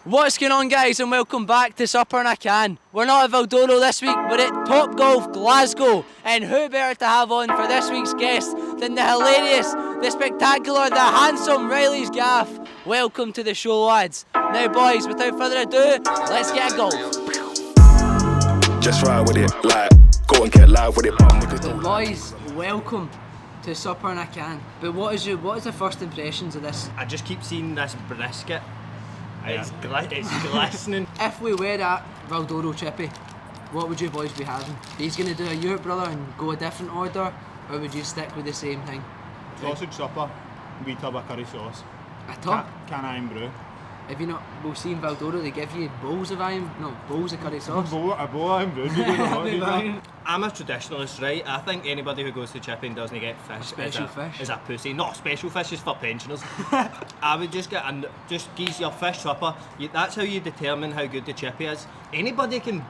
What's going on, guys, and welcome back to Supper and a Can. We're not at Vald'oro this week, we're at Topgolf Glasgow, and who better to have on for this week's guest than the hilarious, the spectacular, the handsome Reillys Gaff. Welcome to the show, lads. Now boys, without further ado, let's get a golf. Just ride with it, like, go and get live with it. So boys, welcome to Supper and a Can. But what is the first impressions of this? I just keep seeing this brisket. It's glistening. If we were at Vald'oro Chippy, what would you boys be having? He's going to do a Europe, brother, and go a different order, or would you stick with the same thing? Sausage supper, wee tub of curry sauce. A tub? Can iron brew. If you not, we'll see in Vald'oro they give you bowls of curry sauce. A bowl of iron brew. I'm a traditionalist, right? I think anybody who goes to Chippy and doesn't get fish is a pussy. Not special fish, is for pensioners. I would just just geese your fish supper. That's how you determine how good the Chippy is. Anybody can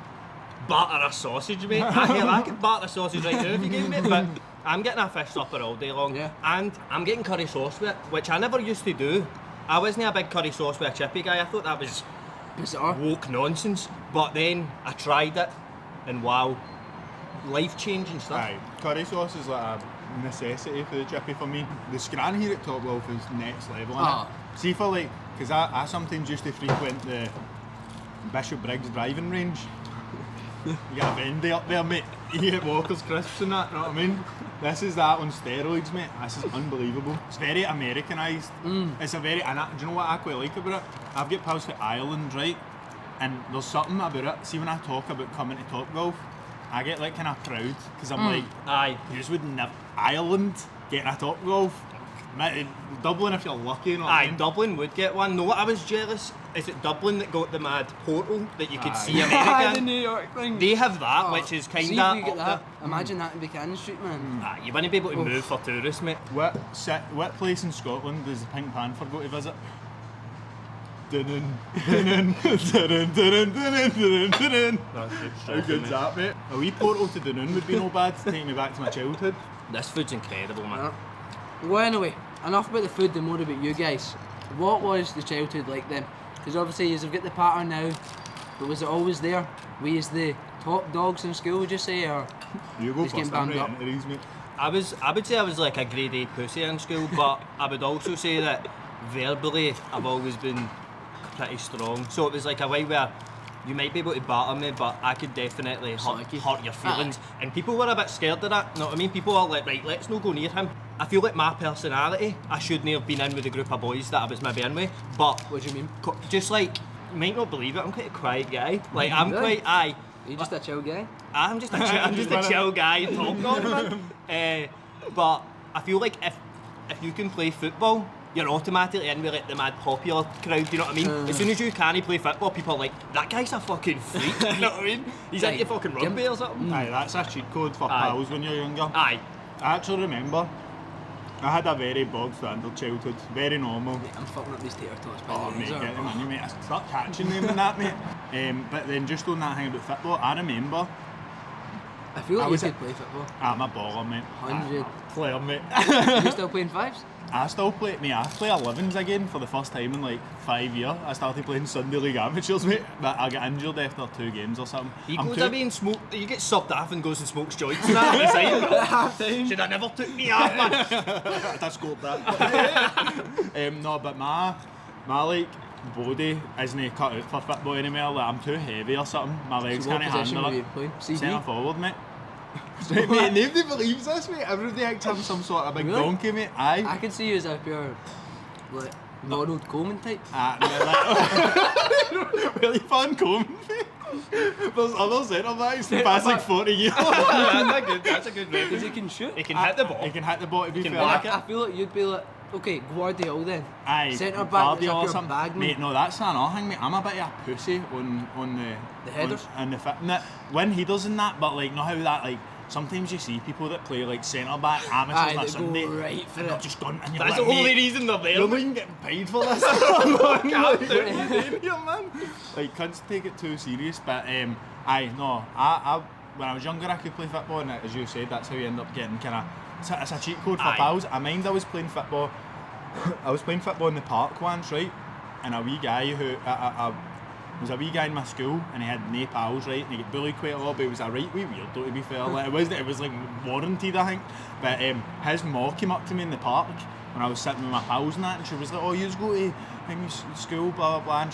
batter a sausage, mate. I can batter a sausage right now if you give me it, but I'm getting a fish supper all day long. Yeah. And I'm getting curry sauce with it, which I never used to do. I wasn't a big curry sauce with a Chippy guy. I thought that was Bizarre. woke nonsense. But then I tried it, and wow, life-changing stuff. Aye, curry sauce is like a necessity for the chippy for me. The scran here at Topgolf is next level. Ah. See for like, because I sometimes used to frequent the Bishop Briggs driving range. You get a bendy up there, mate. You get Walker's crisps and that, you know what I mean? This is that on steroids, mate. This is unbelievable. It's very Americanised. It's a very, and do you know what I quite like about it? I've got pals from Ireland, right? And there's something about it. See, when I talk about coming to Topgolf, I get like kind of proud, because I'm like, Aye. yous would never, Ireland getting a Topgolf. Dublin if you're lucky, you know what I Aye, mean? Dublin would get one. No, I was jealous. Is it Dublin that got the mad portal that you could Aye. see the America? New York thing. They have that, Oh, which is kind see of. if you get that. Imagine that in Buchanan Street, man. You wouldn't be able to move for tourists, mate. What place in Scotland does the Pink Panther go to visit? Dun-dun, dun-dun, dun-dun, dun-dun, dun-dun, dun-dun, dun-dun. How good's that, mate? A wee portal to Dunoon would be no bad to take me back to my childhood. This food's incredible, man. Well, anyway, enough about the food and more about you guys. What was the childhood like then? Because obviously you've got the pattern now, but was it always there? Were you the top dogs in school, would you say, or You go just getting first, I'm banged right up? into these, mate. I would say I was like a grade A pussy in school, but I would also say that verbally I've always been pretty strong. So it was like a way where you might be able to batter me, but I could definitely hurt your feelings. And people were a bit scared of that, you know what I mean? People are like, right, let's not go near him. I feel like my personality, I shouldn't have been in with a group of boys that I was maybe in with, but What do you mean? just like, you might not believe it, I'm quite a quiet guy. Like, I'm Really? quite, aye. Are you just a chill guy? I'm just a chill guy in Topgolf, man. But I feel like if you can play football, you're automatically in with like the mad popular crowd, you know what I mean? As soon as you can't play football, people are like, that guy's a fucking freak, you know what I mean? He's Right. into fucking rugby or something. Aye, that's a cheat code for Aye. pals when you're younger. Aye. I actually remember, I had a very bog standard childhood, very normal. I'm fucking up these tater tots by Oh the mate, razor. get them on you, mate. I start catching them and that, mate. But then just on that thing about football, I remember I feel I like you was could at- play football. I'm a baller, mate. 100. Player, mate. You still playing fives? I still play, mate. I play 11s again for the first time in like 5 years. I started playing Sunday League amateurs, mate. But I got injured after 2 games or something. He I'm goes too- away and smoke. You get subbed off and goes and smokes joints and that on the side. Half time. Should have never took me off, man. I scored that. No, but my like body isn't cut out for football anymore. Like I'm too heavy or something. My legs So what can't position handle were you it. playing? Centre CD? forward, mate. Mate, nobody believes this, mate. Everybody thinks I'm some sort of big Really? donkey, mate. I Aye. could see you as a pure, like, Ronald Koeman type. Really fun coming, mate. There's other centre backs in the past like 40 years. That's a good Because record. he can shoot. He can hit the ball. He can hit the ball to be Can fair. whack it. I feel like you'd be like, okay, Guardiola then. Aye, Centre back, that's Vardy a or pure something. bag, Mate, no, that's another thing, mate. I'm a bit of a pussy on The headers? on the when he does in that, but like, know how that like. Sometimes you see people that play like centre back amateurs Aye, on a they go Sunday, right for and they're it. just gone. And you're That's like, the only mate, reason they're there. you're not even getting paid for this. Yeah, man. Like, cunts take it too serious, but I when I was younger I could play football, and as you said, that's how you end up getting kind of. It's a cheat code for Aye. pals. I mind I was playing football. I was playing football in the park once, right? and a wee guy who was a wee guy in my school, and he had no pals, right, and he got bullied quite a lot, but he was a right wee weirdo, to be fair. Like, it was like warranted, I think. But his ma came up to me in the park when I was sitting with my pals and that, and she was like, "Oh, you go to school, blah blah blah," and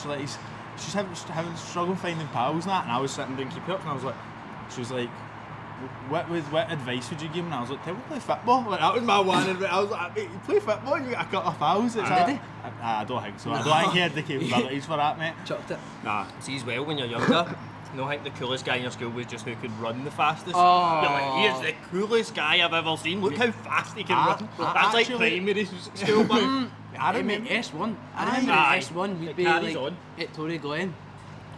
she's having struggle finding pals and that, and I was sitting doing keep up, and I was like, she was like, what advice would you give him? And I was like, tell him to play football. Like, that was my one advice. I was like, mate, you play football, you get a couple of fouls. Did he? I don't think so. I don't think he had the capabilities for that, mate. Chucked it. Nah. See, as well, when you're younger, I think the coolest guy in your school was just who could run the fastest. Oh. You're like, he is the coolest guy I've ever seen. Look how fast he can run. That's like primary school, but I remember S1. I remember S1, we'd be like at Tory Glen.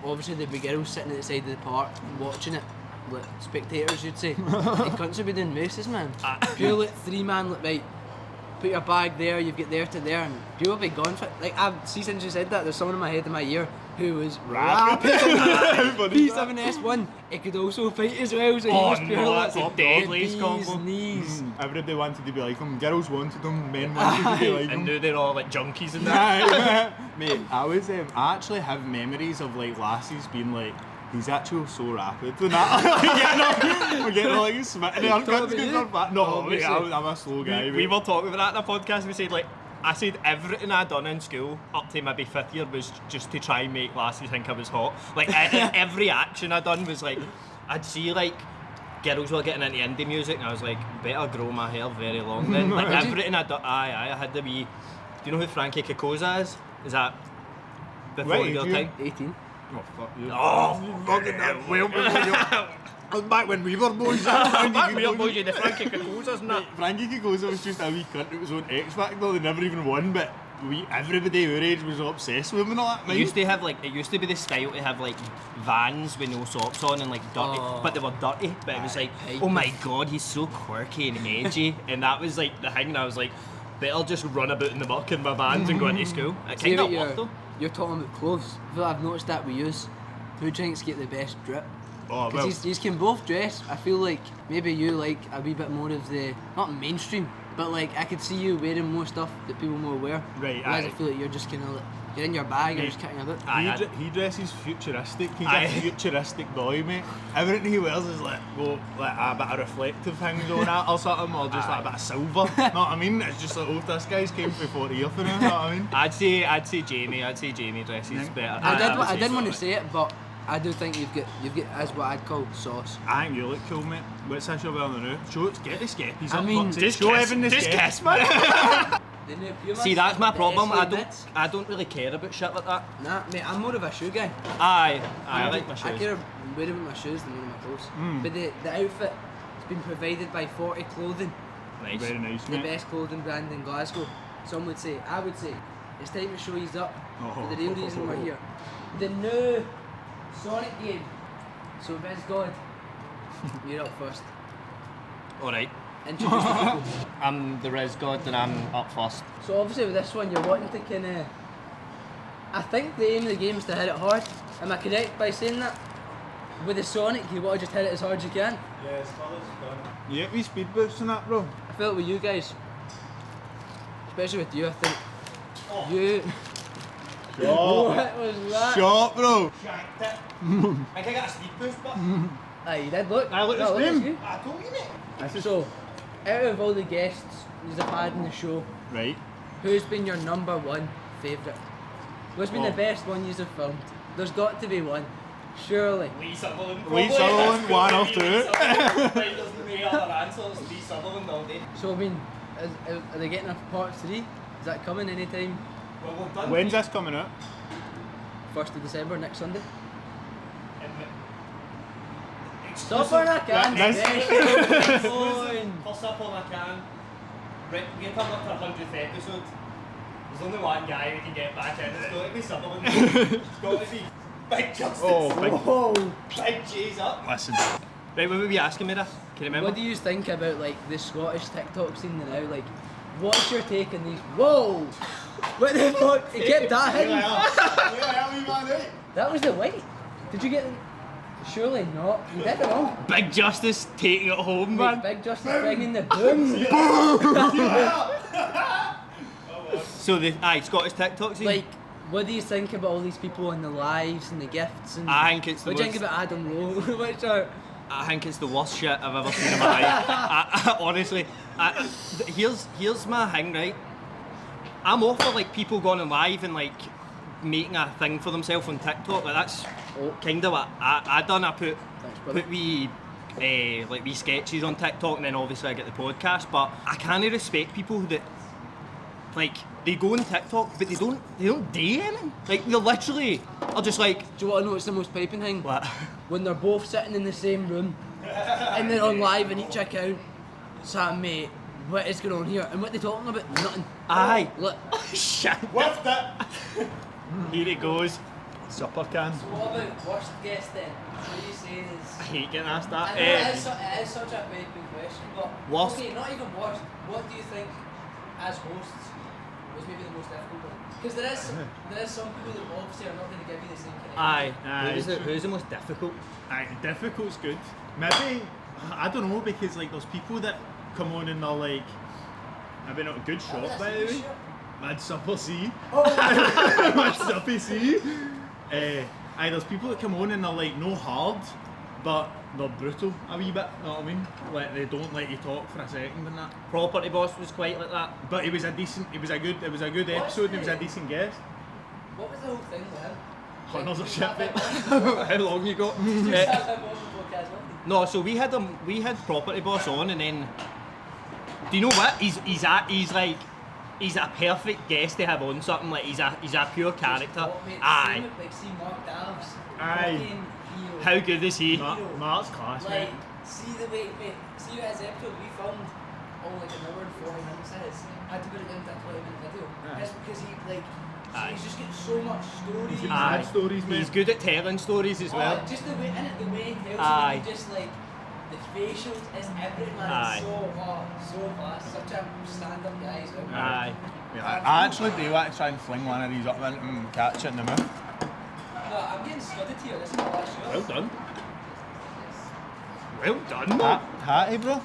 Obviously there'd be girls sitting at the side of the park watching it. Like spectators, you'd say. And cunts would be doing races, man. Pure like 3-man, like, right, put your bag there, you get there to there, and people be gone for it. Like, since you said that, there's someone in my head in my ear who was rapid. P7 S1, he could also fight as well, so he was pure that's a deadliest combo. Knees. Everybody wanted to be like him, girls wanted him, men wanted to be like him. And now they're all like junkies and that. Mate, I actually have memories of like lassies being like, he's actually so rapid. And that, we're getting like smitten our guns because they're fat. No, mate, I'm a slow guy. We were talking about that in the podcast. We said like, I said everything I'd done in school up to maybe 5th year was just to try and make lassies think I was hot. Like every action I'd done was like, I'd see like girls were getting into indie music and I was like, better grow my hair very long then. Like everything I'd done, I had to be. Do you know who Frankie Kakoza is? Is that before your time? 18. Oh, fuck you. Oh, fucking that well. That was back when we were boys. We were boys in the Frankie Kakozas and that. Frankie Kakoza was just a wee cunt that was on X Factor. They never even won, but everybody our age was obsessed with him and all that. It used to be the style to have like Vans with no socks on and like dirty, but they were dirty. But it was like, oh my god, he's so quirky and edgy, and that was like the thing. And I was like, better just run about in the muck in my Vans and go into school. It kind of worked though. You're talking about clothes. I feel like I've noticed that we use food drinks get the best drip. Oh, because you can both dress. I feel like maybe you like a wee bit more of the, not mainstream, but like I could see you wearing more stuff that people more wear. Right, whereas I feel like you're just kind of like, you're in your bag and just cutting a bit. He dresses futuristic. He's a futuristic boy, mate. Everything he wears is like a bit of reflective things on it or something, or just like a bit of silver. Know what I mean? It's just like, oh, this guy's came for 40 years for him. Know what I mean? I'd say Jamie dresses better. I didn't want to say it, but I do think you've got as what I'd call sauce. I think you look cool, mate. What's this you're wearing now? Get the skeppies up. I mean, just show Evan the just skep. kiss, man. See, that's my problem. Bits. I don't really care about shit like that. Nah, mate, I'm more of a shoe guy. I like my shoes. I care more about my shoes than my clothes. But the outfit has been provided by 40 Clothing. Nice. Very nice, The mate. best clothing brand in Glasgow. Some would say, I would say, it's time to show yous up for the real reason we're here. The new Sonic game. So Viz God, you're up first. Alright. Introduce the people. I'm the Res God and I'm up first. So obviously with this one you're wanting to kinda, I think the aim of the game is to hit it hard. Am I correct by saying that? With the Sonic you want to just hit it as hard as you can? Yes, fellas, done. You get me speed boosts and that, bro? I felt with you guys, especially with you, I think you... What was that? Shot, bro. Shanked it. I think I got a speed boost, but Aye, you did look. I look the No, same. it's you. I told you mate. So, out of all the guests you've had in the show, Right. who's been your number one favourite? Who's been the best one you've filmed? There's got to be one. Surely. Lee Sutherland. Lee Sutherland, one of two. Right, there's no other answers. Lee Sutherland all day. So I mean, are they getting a part 3? Is that coming anytime? Well, we've done When's this coming out? 1st of December, next Sunday? Stop Stop on a can! Plus up on a can. Right, we get up to 100th episode. There's only one guy we can get back in. It's got to be Sutherland. It's got to be Big Justice. Oh, Big J's up. Listen. Right, what were we asking me this? Can you remember? What do you think about like the Scottish TikTok scene now? Like, what's your take on these? Whoa! What the fuck? It kept that hitting. That was the white. Did you get? Surely not. You did it wrong. Big Justice taking it home, man. Big Justice bringing the boom. So the Scottish TikTok scene. Like, What do you think about all these people and the lives and the gifts? And I think it's the what do you most... think about Adam Rowe? Which are... I think it's the worst shit I've ever seen in my life. Honestly, here's my thing, right? I'm all for like people going on live and like making a thing for themselves on TikTok. Like that's kind of what I done. I put wee sketches on TikTok, and then obviously I get the podcast. But I can't respect people that like they go on TikTok, but they don't do anything. Like they literally are just like. Do you want to know what's the most piping thing? What? When they're both sitting in the same room and they're on live in each account. Sam, mate, what is going on here? And what they talking about? Nothing. Aye. Look. Shit. Whiffed it! Here it goes. Supper can. So what about worst guest then? What are you saying is... I hate getting asked that. I know it is such a piping question, but... Worst? Okay, not even worst. What do you think, as hosts, was maybe the most difficult one? Because there is some people that obviously are not going to give you the same kind of... Aye. Who's the most difficult? Aye, difficult's good. Maybe, I don't know, because like there's people that come on and they're like, maybe not a good shot by the way. Mad Supper C. Mad Supper C. Aye, there's people that come on and they're like no hard, but they're brutal a wee bit, know what I mean? Like they don't let you talk for a second and that. Property Boss was quite like that. But it was a good episode and it was a decent guest. What was the whole thing with him? Hunters of shit, mate. How long you got? No, so we had Property Boss on, and then do you know what? He's a perfect guest to have on something. Like he's a pure character. Aye. Like see Mark Dallas. Aye. How good is he? Mark's class, mate. Like, see the way, mate, see his episode we filmed all like an hour and 40 minutes is. I had to put it into a 20-minute video. That's because he's just getting so much stories. Mad stories, mate. He's good at telling stories as well. Just the way, the way he tells Aye. you, just like, the facials is everything, man. Aye. It's so class. Such a stand-up guy as well. Aye. Yeah, I actually do want to try and fling one of these up and catch it in the mouth. No, I'm getting studded here. This is my last show. Well done. Well done, man. Hattie, bro.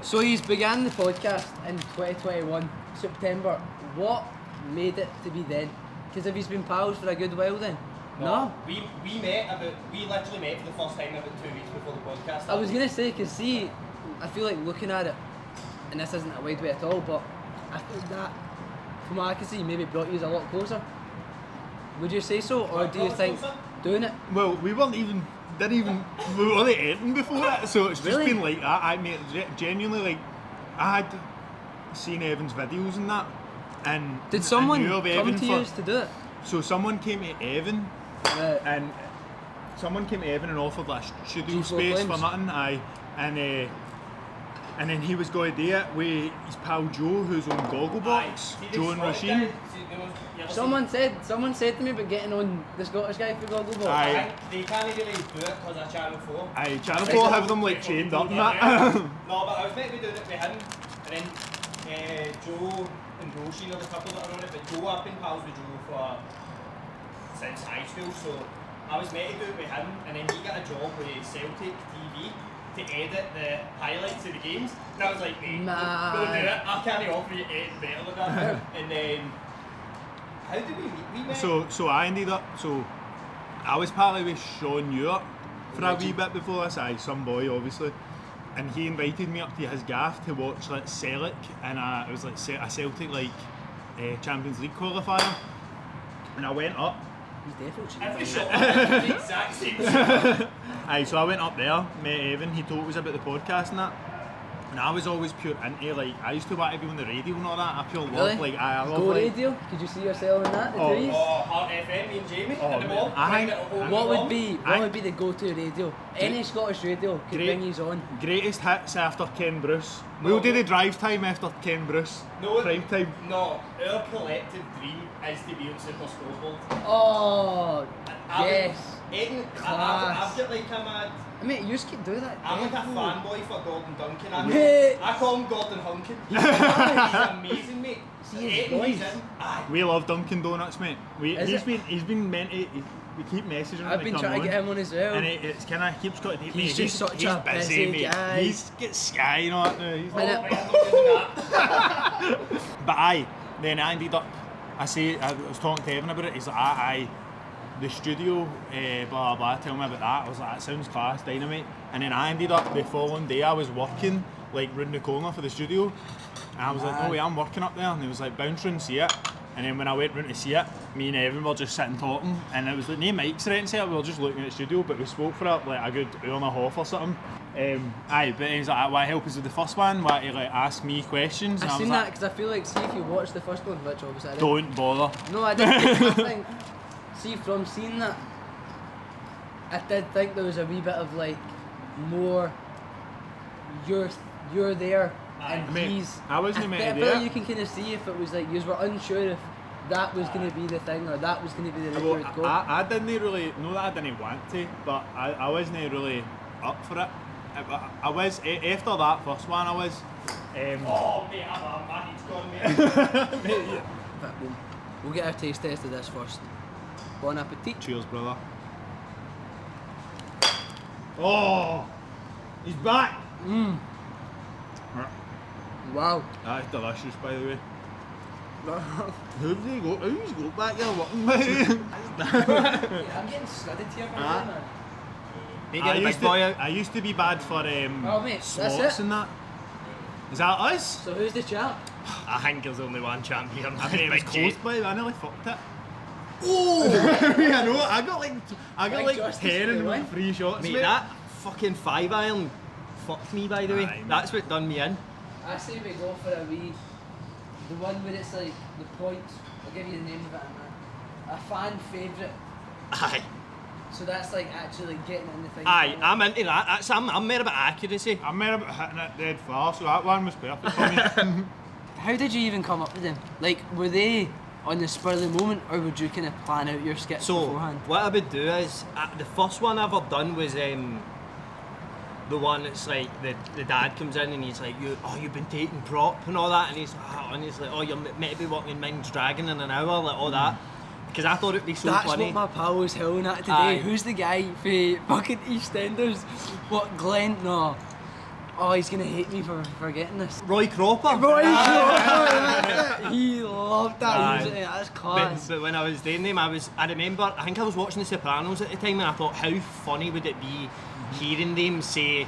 So he's began the podcast in 2021, September. What made it to be then? Because have you been pals for a good while then? No? We literally met for the first time about 2 weeks before the podcast. I was going to say, because see, I feel like looking at it, and this isn't a wide way at all, but I feel that, from what I can see, maybe brought you a lot closer. Would you say so, or do you think doing it? Well, we weren't even, we were only editing before that, so it's just Really? been like that. I made genuinely like, I had seen Evan's videos and that, and Did I someone knew of come Evan to you to do it? So someone came to Evan, Right. and offered like studio G4 space for Flames. nothing. Aye, and then he was going to do it with his pal Joe, who's on Gogglebox, Joe and Rasheen. Someone said to me about getting on the Scottish guy for Gogglebox. Aye. They can't really do it because of Channel 4. Aye, Channel 4 have them like chained up and that. No, but I was meant to be doing it with him, and then Joe and Roisin are the couple that are on it, but Joe, I've been pals with Joe since high school, so I was meant to do it with him, and then he got a job with Celtic TV to edit the highlights of the games, and I was like, mate, go do it, I can't offer you anything better than that. And then, how did we meet? We met. So I ended up, I was partly with Sean Ewart for a wee bit before this, some boy obviously, and he invited me up to his gaff to watch like Celtic, and it was like a Celtic Champions League qualifier, and I went up. He's definitely Every shot was the exact same shot. Aye, so I went up there, met Evan, he told us about the podcast and that. And I was always pure into, like, I used to want to be on the radio and all that. I pure love, Really? like, I love, Go like... radio? Could you see yourself in that? The Oh. trees? Heart FM, me and Jamie, and the ball. What would be the go-to radio? Any Scottish radio could Great. bring you on. Greatest hits after Ken Bruce. We'll do the drive time after Ken Bruce. No, Prime time. No, our collective dream is to be on Super Scoreboard. Oh, yes. I've Class. got like a mad... Mate, you just keep doing that. I'm like a fanboy for Gordon Duncan. Mate. I call him Gordon Hunkin. He's amazing, mate. See his voice. We love Dunkin' Donuts, mate. Is it? He's been meant to. We keep messaging him. I've been trying to get him on as well. And it's kind of keeps got. He's just such a busy mate. guy. He's got Sky, you know that now. He's And But aye, then I ended up. I was talking to Evan about it. He's like, aye, the studio, blah blah. Tell me about that. I was like, that sounds class, dynamite. And then I ended up the following day. I was working like round the corner for the studio, and I was like, no way, I'm working up there. And he was like, bounce round, see it. And then when I went round to see it, me and Evan were just sitting talking, and it was like no mics or anything. We were just looking at the studio, but we spoke for like a good hour and a half or something. Aye, but he's like, why help us with the first one? Why he like ask me questions? And I've I was seen like, that because I feel like, see if you watch the first one, which obviously I didn't. don't bother. No, I didn't. I think, see, from seeing that, I did think there was a wee bit of like more. You're there, and mate, he's. I wasn't meant to I do feel like it. you can kind of see if it was like you were unsure if that was going to be the thing or that was going to be the route you Well, would go. I didn't really, no that I didn't want to, but I wasn't really up for it. I was, after that first one I was. Oh, mate, my head's gone, mate. But we'll get our taste test of this first. Bon appetit. Cheers, brother. Oh, he's back. Wow. That's delicious, by the way. Who did he go? Who's go back there working, mate? I'm getting scudded here for Ah. man. They get a big boy out. I used to be bad for Oh, mate, that's slots it. and that. Is that us? So who's the champ? I think there's only one champion. I think it was Big close J. by. I nearly fucked it. Oh! I know. I got Big like justice 10 for the and win. 3 shots, Mate, mate. that fucking 5-iron fucked me, by the way. Aye, That's what done me in. I say we go for a wee. The one where it's like the points. I'll give you the name of it in a minute. A fan favourite. Aye. So that's like actually getting in the thing. Aye, I'm into that. I'm more about accuracy. I'm more about hitting it dead far, so that one was perfect for me. How did you even come up with them? Like, were they on the spur of the moment, or would you kind of plan out your skits So, beforehand? what I would do is, the first one I ever done was the one that's like, the dad comes in and he's like, you've been taking prop and all that, and he's like, oh, you're meant to be working Mind's Dragon in an hour, like all that. Because I thought it'd be so That's funny. what my pal was howling at today. Aye. Who's the guy for fucking EastEnders? What, Glenn? No. Oh, he's gonna hate me for forgetting this. Roy Cropper. He loved that. Aye. He was like, that's class. But when I was doing them, I think I was watching The Sopranos at the time, and I thought, how funny would it be hearing them say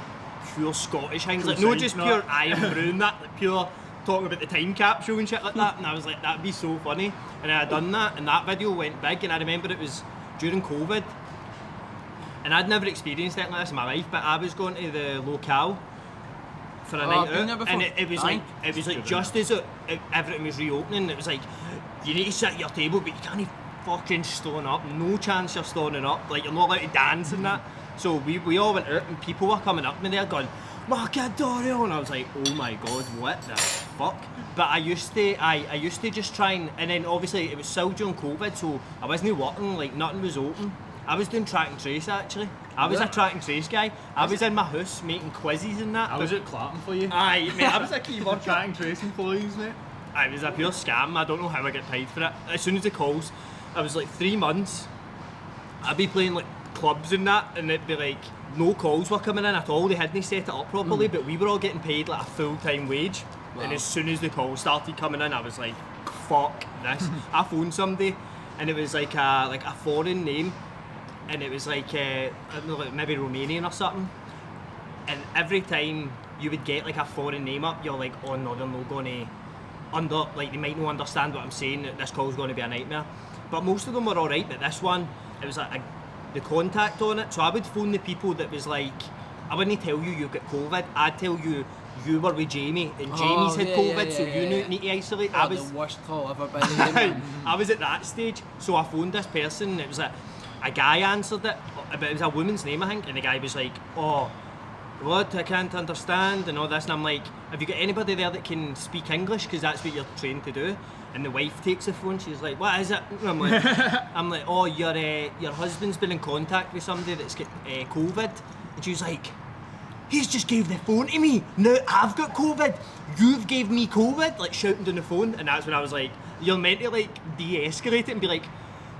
pure Scottish things, like no just pure I am Brown, that like, pure talking about the time capsule and shit like that, and I was like, that'd be so funny. And I had done that, and that video went big, and I remember it was during COVID, and I'd never experienced anything like this in my life, but I was going to the locale for a night I've been there out, before. and it was Aye. like just as everything was reopening, it was like, you need to sit at your table, but you can't fucking stone up, no chance you're stoning up, like you're not allowed to dance and that. So we all went out, and people were coming up to me there going, Vald'oro, and I was like, oh my god, what the fuck? But I used to just try and then obviously it was still during COVID, so I wasn't working, like nothing was open. I was doing track and trace actually. I was a track and trace guy. I was in my house making quizzes and that. I was at Clapham for you. Aye, mate, I was a keyboard Track and trace employees, mate. It was a pure scam. I don't know how I get paid for it. As soon as the calls, I was like 3 months. I'd be playing like clubs and that, and it'd be like no calls were coming in at all. They hadn't set it up properly, but we were all getting paid like a full-time wage. Wow. And as soon as the calls started coming in, I was like, fuck this. I phoned somebody, and it was like a foreign name, and it was like I don't know, like maybe Romanian or something. And every time you would get like a foreign name up, you're like, oh no, they're not gonna like they might not understand what I'm saying, that this call's gonna be a nightmare. But most of them were alright, but this one, it was like the contact on it. So I would phone the people that was like, I wouldn't tell you you've got COVID, I'd tell you you were with Jamie and Jamie's had COVID, so you need to isolate. Oh, the worst call ever by the way, man. I was at that stage, so I phoned this person, and it was a guy answered it, but it was a woman's name I think, and the guy was like, oh, what, I can't understand and all this, and I'm like, have you got anybody there that can speak English, because that's what you're trained to do? And the wife takes the phone, she's like, what is it? And I'm like, oh, your husband's been in contact with somebody that's got COVID, And she was like, he's just gave the phone to me. Now I've got COVID. You've gave me COVID. Like shouting down the phone. And that's when I was like, you're meant to like de-escalate it and be like,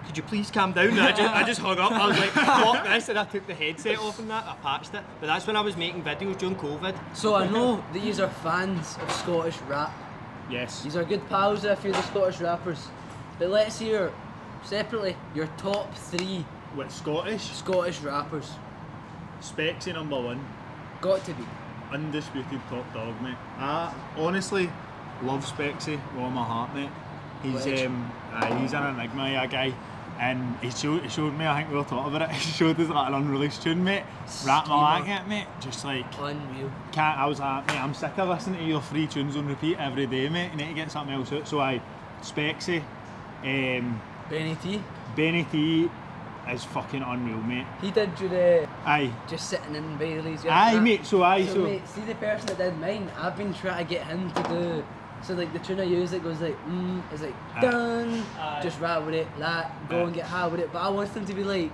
could you please calm down? And I just hung up. I was like, fuck this. And I took the headset off and that. I patched it. But that's when I was making videos during COVID. So I know that you are fans of Scottish rap. Yes. These are good pals with a few of the Scottish rappers. But let's hear, separately, your top 3 What, Scottish? Scottish rappers. Spexy number 1. Got to be. Undisputed top dog, mate. I honestly love Spexy with all my heart, mate. He's he's an enigma, that guy. And he showed me, I think we were talking about it, he showed us like an unreleased tune, mate. Rap my leg at mate. Just like Unreal. I was like, mate, I'm sick of listening to your 3 tunes on repeat every day, mate. You need to get something else out. So Spexy, Benny T. Benny T is fucking unreal, mate. He did do the Aye. just sitting in Reilly's Gaff. Aye, mate, so mate, see the person that did mine, I've been trying to get him to do, so like the tune I use that goes like, is like, done, just rap with it, go and get high with it, but I want him to be like,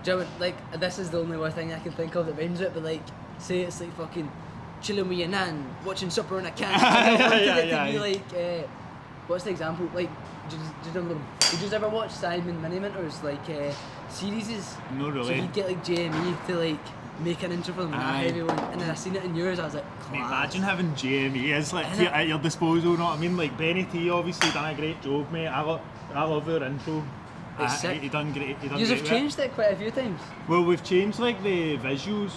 do you know, like, this is the only one thing I can think of that rhymes with it, but like, say it's like fucking chilling with your nan, watching supper on a can. I wanted it to be like, what's the example, like, did you ever watch Simon Miniminter's like series? No, really. So he'd get like JME to like make an intro for them, and a heavy one, and then I seen it in yours, I was like, class. Mate, imagine having JME as like at your disposal, you know what I mean? Like Benny T obviously done a great job, mate. I love your intro. It's sick. He done great. You have changed it quite a few times. Well, we've changed like the visuals.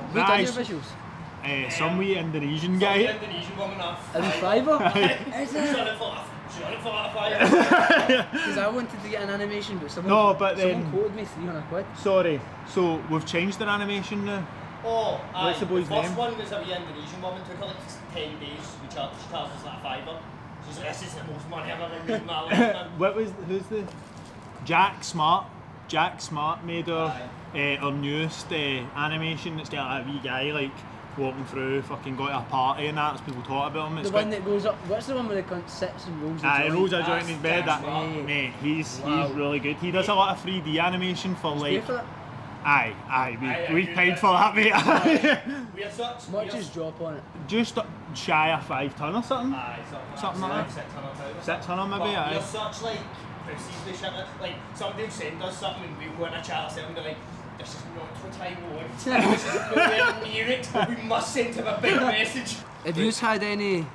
Who done your visuals? Some wee Indonesian guy. Indonesian woman off. In Fiverr? Is it? Because I wanted to get an animation, but someone quoted me 300 quid. Sorry, so we've changed the animation now. Oh, what's the boy's the first name? one was a wee Indonesian woman, took her like 10 days, she charged us like £5. She's like, this is the most money I've ever made in my life, man. Who's the Jack Smart? Jack Smart made our newest animation. It's got a wee guy like walking through, fucking got to a party and that, as people talk about him. It's the one that goes up, what's the one where the cunt sits and rolls a joint? rolls a joint in his bed. Mate, he's really good. He does a lot of 3D animation for like. For that? Aye, we paid for that, mate. We had such. What's his drop on it? Just shy of 5 ton or something. Aye, Something like that. 600 600 maybe, But aye. we're such like pussies with shit. Like somebody will send us something and we'll go in a chat ourselves and be like, this is not what I want. This is nowhere near it. We must send him a big message. Have you had any,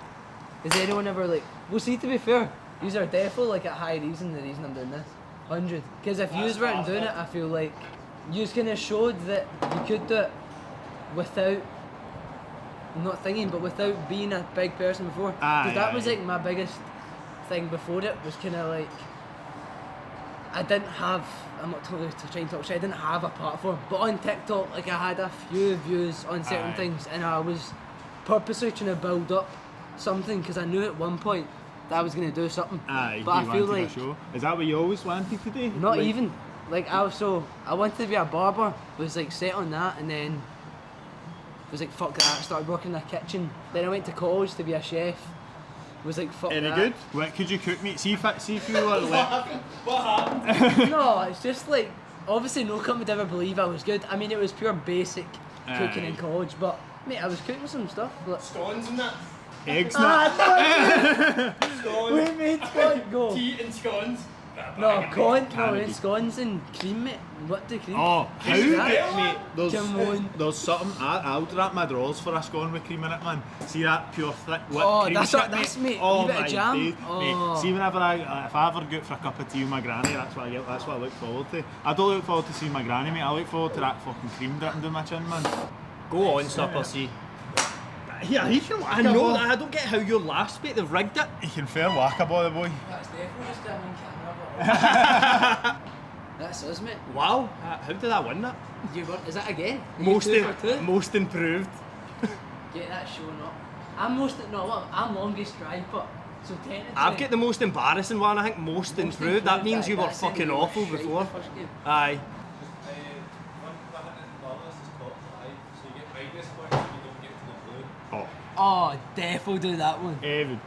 has anyone ever like, well see, to be fair, yous are definitely like at high reason the reason I'm doing this. 100. Because if yous weren't doing it, I feel like yous kind of showed that you could do it without, not thinking, but without being a big person before. Because that was like my biggest thing before it, was kind of like, I didn't have, I'm not totally trying to talk shit, I didn't have a platform. But on TikTok, like I had a few views on certain things, and I was purposely trying to build up something, because I knew at one point that I was going to do something. But I feel like, is that what you always wanted to do? not like, even. Like I wanted to be a barber, was like set on that, and then was like fuck that, started working in a kitchen. Then I went to college to be a chef. Was like fuck Any that. good? What could you cook me? See if you were like. What happened? No, it's just like, obviously no cunt would ever believe I was good. I mean, it was pure basic cooking in college, but mate, I was cooking some stuff. Like, Scones and that. Eggs now. Scones. we made what go? Tea and scones. Scones and cream, mate. What do cream? Oh, how mate? Come on. There's something. I'll wrap my drawers for a scone with cream in it, man. See that pure thick whipped cream that's shit, what that's, mate. Oh A bit my of jam. days, mate. See, whenever if I ever go for a cup of tea with my granny, that's what I get. That's what I look forward to. I don't look forward to seeing my granny, mate. I look forward to that fucking cream dripping down my chin, man. Go on, Supper C. Yeah, he can whack I know that. I don't get how your last bit, they've rigged it. He can fair whack a boy, the boy. That's definitely just on camera. That's us, mate. Wow, how did I win that? Is that again? Most Most improved. Get that shown up. I'm longest drive, but so technically I've got the most embarrassing one, I think most improved. That means you were that's fucking anyway, awful shite before. the first game. Aye. Oh, Oh, defo do that one. Evan.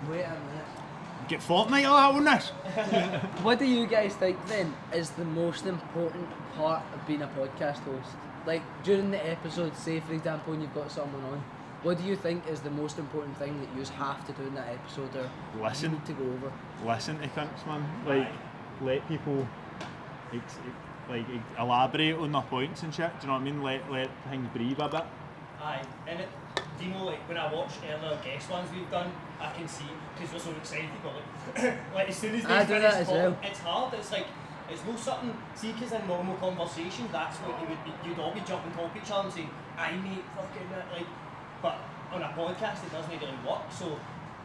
Wait a minute. get fortnight of that on this. What do you guys think then is the most important part of being a podcast host? Like during the episode, say for example, when you've got someone on, what do you think is the most important thing that you have to do in that episode or Listen. you need to go over? Listen to cunts, man. Like, let people elaborate on their points and shit. Do you know what I mean? Let things breathe a bit. Aye, and do you know, like, when I watch earlier guest ones we've done, I can see, because we're so excited, but like as soon as I they do that finish as talking, well. it's hard, it's like, it's no something, see, because in normal conversation, that's what you would be, you'd all be jumping top each other and saying, aye mate, fucking that, like, but on a podcast it doesn't really work, so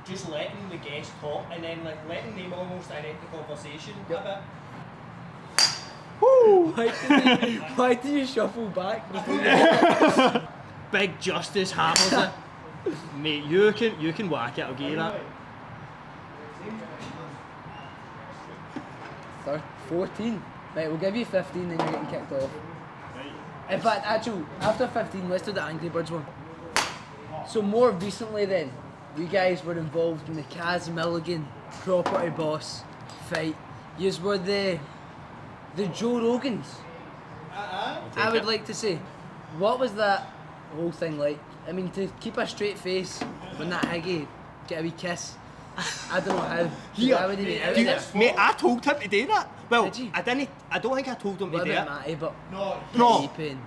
just letting the guest talk, and then like letting them almost direct the conversation a bit. Woo! Why do you shuffle back before you Big Justice hammers it. Mate, you can whack it, I'll give you that. 14? Right, we'll give you 15 then you're getting kicked off. In fact, actually, after 15, let's do the Angry Birds one. So more recently then, you guys were involved in the Kaz Milligan property boss fight. Yous were the Joe Rogans. I would like to say, what was that whole thing like? I mean, to keep a straight face when that Higgy get a wee kiss, I don't know how. Yeah. I would even out of it. Mate, I told him to do that. Well, Did you? I don't think I told him What to do about it. Matty, but No. he pain.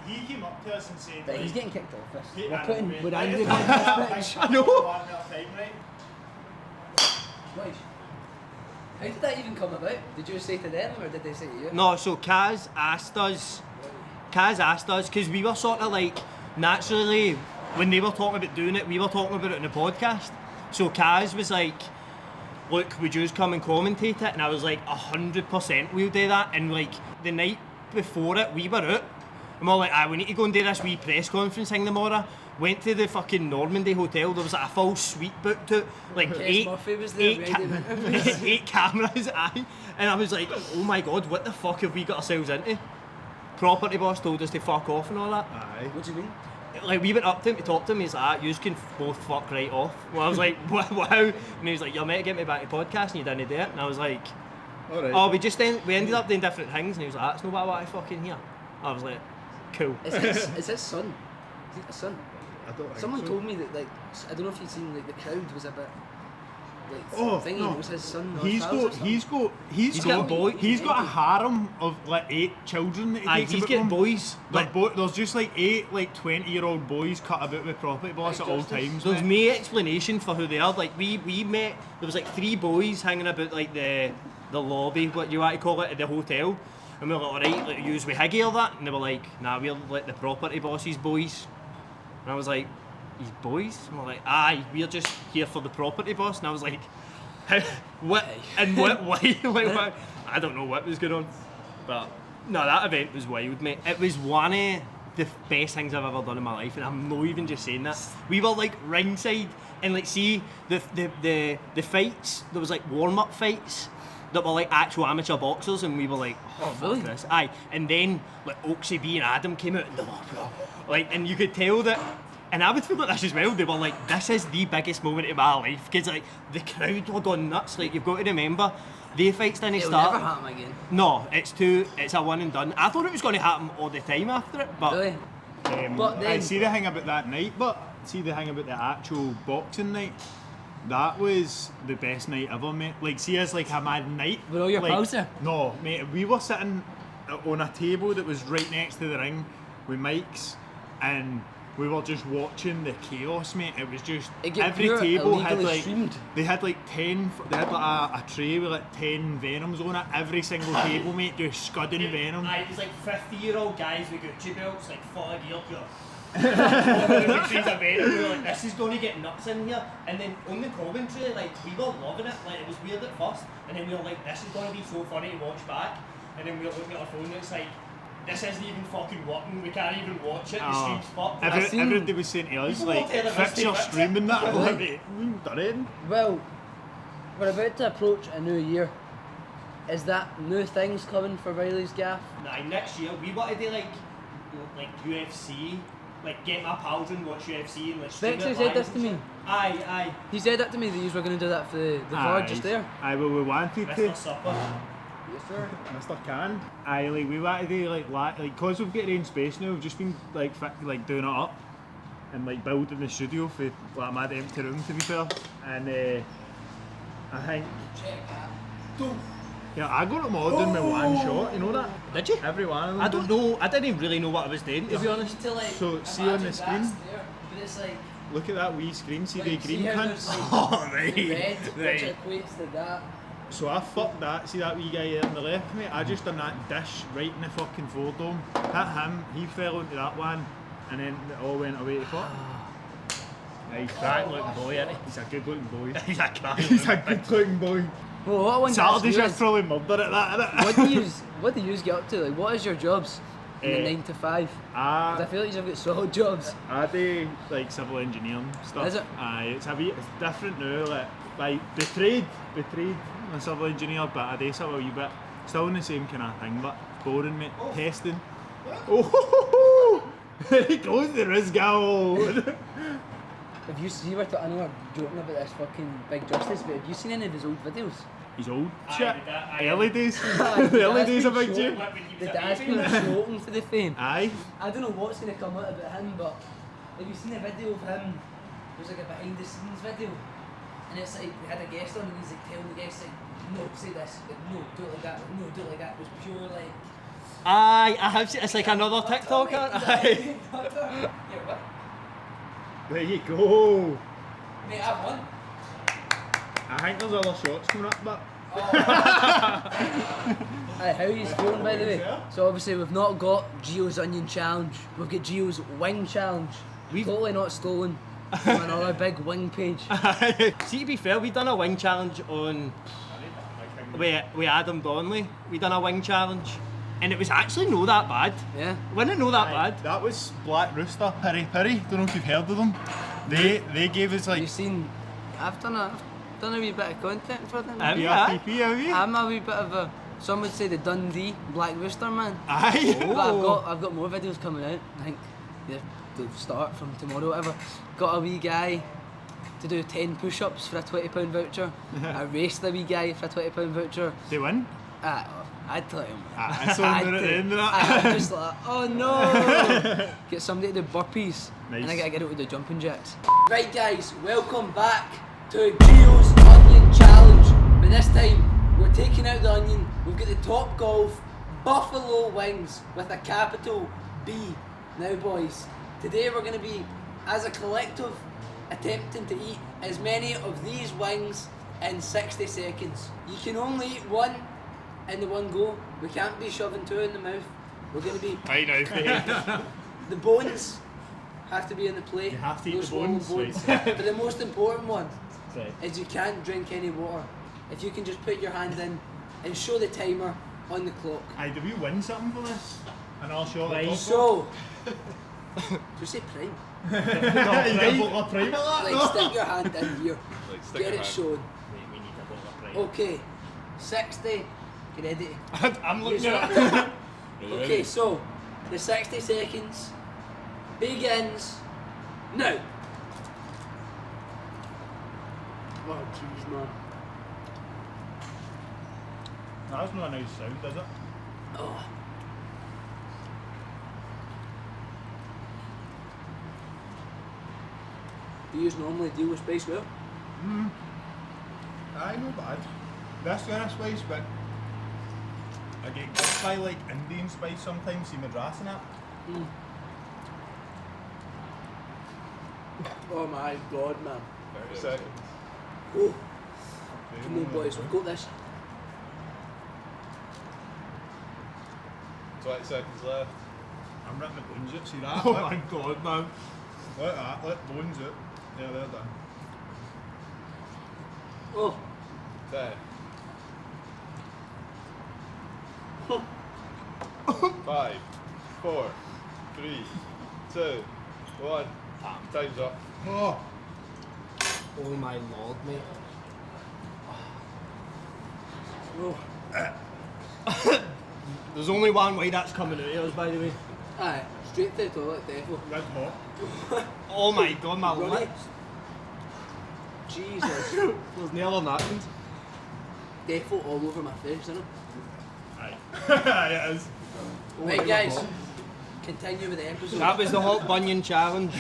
He came up to us and said, But he's getting kicked off this. Hey, We're I putting, know, we're mate. angry about this bitch. I know. Right. How did that even come about? Did you say to them or did they say to you? No, so Kaz asked us, because we were sort of like, naturally, when they were talking about doing it, we were talking about it in the podcast. So Kaz was like, look, would you come and commentate it? And I was like, 100% we'll do that. And like, the night before it, we were out. And we're like, we need to go and do this wee press conference thing tomorrow. Went to the fucking Normandy hotel, there was like a full suite booked out, like Kes Murphy was there, eight cameras, aye. And I was like, oh my god, what the fuck have we got ourselves into? Property boss told us to fuck off and all that. Aye. What do you mean? Like, we went up to him to talk to him, he's like, you can both fuck right off. Well, I was like, wow. And he was like, you're meant to get me back to podcast and you didn't do it. And I was like, Alright. oh, we ended up doing different things. And he was like, that's not what I want to fucking hear. I was like, cool. Is his son? Is it a son? I don't think Someone so. told me that, like, I don't know if you've seen, like, the crowd was a bit, like, Oh, thingy, no. it was his son. He's got a harem of like 8 children that he Aye, takes he's about getting him. boys. There's just like 8 like 20-year-old boys cut about with property boss at all times. There's mate. no explanation for who they are. Like, we met, there was like 3 boys hanging about like the lobby, what you want to call it, at the hotel. And we were like, alright, like, use we Higgy or that? And they were like, nah, we're like the property boss's boys. And I was like, his boys? And we're like, aye, we're just here for the property boss. And I was like, how, what, and what way? Like, what? I don't know what was going on. But, no, that event was wild, mate. It was one of the best things I've ever done in my life, and I'm not even just saying that. We were like ringside, and like, see, the fights, there was like warm-up fights that were like actual amateur boxers, and we were like, oh, really? fuck this. Aye, and then like Oaksy B and Adam came out, and they were like, and you could tell that, and I would feel like this as well, they were like, this is the biggest moment of my life, because like, the crowd were going nuts. Like, you've got to remember, the fights didn't It'll start. never happen again. No, it's a one and done. I thought it was going to happen all the time after it, but Really? But I then, see the thing about that night, but see the thing about the actual boxing night. That was the best night ever, mate. Like, see us like a mad night. Were all your like, pals there? No, mate. We were sitting on a table that was right next to the ring with mics, and we were just watching the chaos, mate. It was just It get every pure table had illegally like streamed. they had like 10. They had like a tray with like 10 Venoms on it. Every single table, mate, just scudding Venom. Aye, it was like 50-year-old guys with Gucci belts, like full of gear, we were like, this is going to get nuts in here. And then on the commentary, like, we were loving it. Like, it was weird at first, and then we were like, this is going to be so funny to watch back. And then we were looking at our phone, and it's like, this isn't even fucking working. We can't even watch it. The stream's fucked. Everybody was saying to us, People like, won't tell us fix they your fix it. streaming that. Really? Like, we've done it. well, we're about to approach a new year. Is that new things coming for Reillys Gaff? Nah, next year we want to do like UFC like get my pals and watch UFC and like stream Bex it said live this and to me. shit. Aye. He said that to me that you were going to do that for the vlog just there. Aye, well, we wanted Mr. to. Supper. Yes, sir. Mr. Can. Aye, like we wanted to like cause we've got our own space now. We've just been like doing it up and like building the studio for like a mad empty room to be fair. And I think. Check that. Yeah, I got them all done with one shot. You know that? Did you? Every one of them. I don't know. I didn't really know what I was doing, to be honest. To, like, So, see on the imagine screen? that's there, but it's like, Look at that wee screen. See the like, green see how cunts. there's, like, Oh right, the red, which right. equates to that. So I fucked that. See that wee guy there on the left, mate? I just done that dish right in the fucking floor dome. Hit him. He fell into that one, and then it all went away to fuck. Nice. Crack looking boy, isn't he? He's a good looking boy. He's a crack. He's a good looking boy. Well, what I want to Saturday ask you shift is, probably murder at that, innit? what do you get up to? Like, what is your jobs in the 9 to 5? 'Cause I feel like you've got solid jobs. I do like civil engineering stuff. Is it? Aye, it's different now. Like the trade, I'm a civil engineer, but I do sort of a wee bit. Still in the same kind of thing, but boring, mate. Testing. Oh, there he goes, the Reillys Gaff. Have you seen, I know I'm joking about this fucking Big Justice, but have you seen any of his old videos? He's old. Aye, Shit. aye. Early days. Aye, The early that's days of been Big short. J. The dad's been floating for the fame. Aye. I don't know what's going to come out about him, but have you seen a video of him? There's like a behind the scenes video, and it's like they had a guest on, and he's like telling the guest like, no, say this, like, no, do it like that, like, no, do it like that. It was pure like. Aye, I have seen. It's like another TikToker. Aye. Yeah, what? There you go. Mate, I've won. I think there's other shots coming up, but. Aye, how are you feeling, by the way? So obviously we've not got Gio's onion challenge. We've got Gio's wing challenge. We've- Totally not stolen from another big wing page. See, to be fair, we done a wing challenge on with Adam Donnelly. We done a wing challenge, and it was actually no that bad. Yeah. Wasn't it no that bad? That was Black Rooster, Piri Piri. Don't know if you've heard of them. They gave us Have you like seen? I've done a wee bit of content for them. Have you, aye? PRPP, have you? I'm a wee bit of a. Some would say the Dundee Black Rooster man. Aye. But I've got more videos coming out. I think they'll start from tomorrow, whatever. Got a wee guy to do 10 push-ups for a £20 voucher. I raced a wee guy for a £20 voucher. They win. I'd tell him. I saw them at the end of that. I'm just like, oh no! Get somebody to do burpees, Nice. and I gotta get out to do jumping jacks. Right, guys, welcome back to Gio's Onion Challenge. But this time, we're taking out the onion. We've got the Topgolf Buffalo Wings with a capital B. Now, boys, today we're going to be, as a collective, attempting to eat as many of these wings in 60 seconds. You can only eat one in the one go. We can't be shoving two in the mouth. We're going to be. Right now, The bones have to be in the plate. You have to eat No the swallowing bones, right. But the most important one Right. is you can't drink any water. If you can just put your hand in and show the timer on the clock. Aye, do we win something for this? And I'll show Right. it. So, just say prime. You get a bottle of prime at that? Like, stick your hand in here. stick Get your it hand. shown. We need a bottle of pride. Okay, 60. Get ready. I'm looking Use at your- it. Okay, so the 60 seconds begins now. Oh, jeez, man. That's not a nice sound, is it? Oh. Do you normally deal with spice well? Aye, no bad. This kind of spice, but I get got by like Indian spice sometimes, see Madras and that. Oh my god, man. 30 seconds. Oh, come on, boys, we've got this. 20 seconds left. I'm ripping the bones out, see that? Oh my god, man. Let that, let bones out. Yeah, they're done. Oh, 10. 5, 4, 3, 2, 1. Time's up. Oh! Oh my lord, mate. oh. There's only one way that's coming out of us, by the way. Aye. Straight to the toilet, defo. Red hot. Oh my god, my Ronnie. lips. Jesus. There's nail on napkins. Defo all over my face, isn't it? Aye. It is. Right guys, continue with the episode. That was the hot bunion challenge.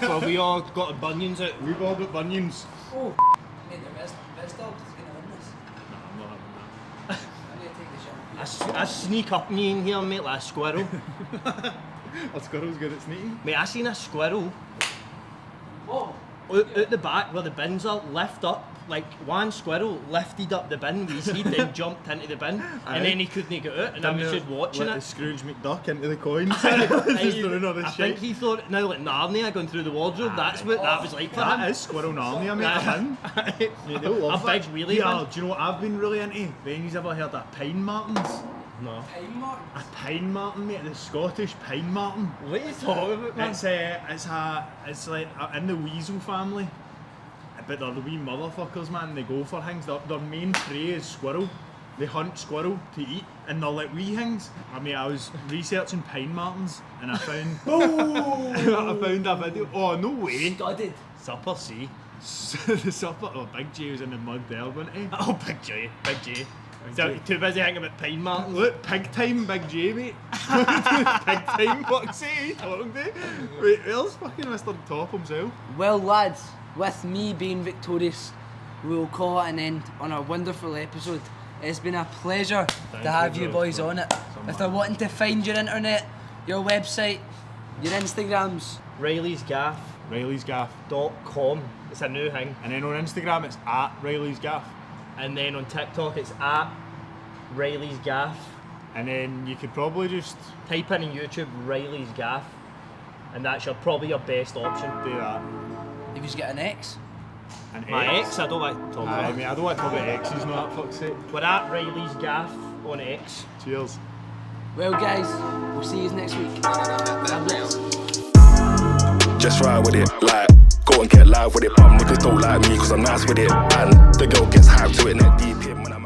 So we all got our bunions out. We've all got bunions. Oh, mate, the best dog is going to win this. I'm not having that. I'm going to take the shot. I sneak up me in here, mate, like a squirrel. A squirrel's good at sneaking. Mate, I seen a squirrel Oh, out the back where the bins are, lift up. Like one squirrel lifted up the bin with his head, then jumped into the bin, and then he couldn't get out, and I was just watching like it. the Scrooge McDuck into the coins. I Just doing all this think shit. he thought, now like Narnia going through the wardrobe, that's what that was like for him. That is Squirrel Narnia, mate. I'm in. Mate, they love A big that. wheelie Yeah, bin. do you know what I've been really into? Ben, you've ever heard of Pine Martins? No. time mark. A Pine Martin, mate, the Scottish Pine Martin. What are you talking about, man? It's like in the weasel family, but they're the wee motherfuckers, man. They go for things. Their main prey is squirrel. They hunt squirrel to eat, and they're like wee things. I mean, I was researching Pine Martins, and I found I found a video. Oh no way! Studded. Supper C. The supper. Oh, Big J was in the mud there, wasn't he? Oh, Big J. So J. too busy hanging about Pine Martins. Look, pig time, Big J, mate. Pig time, what's he talking to? Wait, where's fucking Mr. Top himself? Well, lads, with me being victorious, we'll call it an end on our wonderful episode. It's been a pleasure to have you boys on it. If they're wanting to find your internet, your website, your Instagrams, Reillys Gaff. ReillysGaff.com. It's a new thing. And then on Instagram, it's at Reillys Gaff. And then on TikTok, it's at Reillys Gaff. And then you could probably just Type in YouTube Reillys Gaff, and that's probably your best option. do that. if you get an X. And My ex, I don't like to talk Aye, about. mate, I don't want to talk about X's, no, that fuck's sake. We're at Reillys Gaff on X. Cheers. Well, guys, we'll see you next week. God bless. Just ride with it, like, go and get live with it. But niggas don't like me cause I'm nice with it. And the girl gets hyped to it, neck deep in when I'm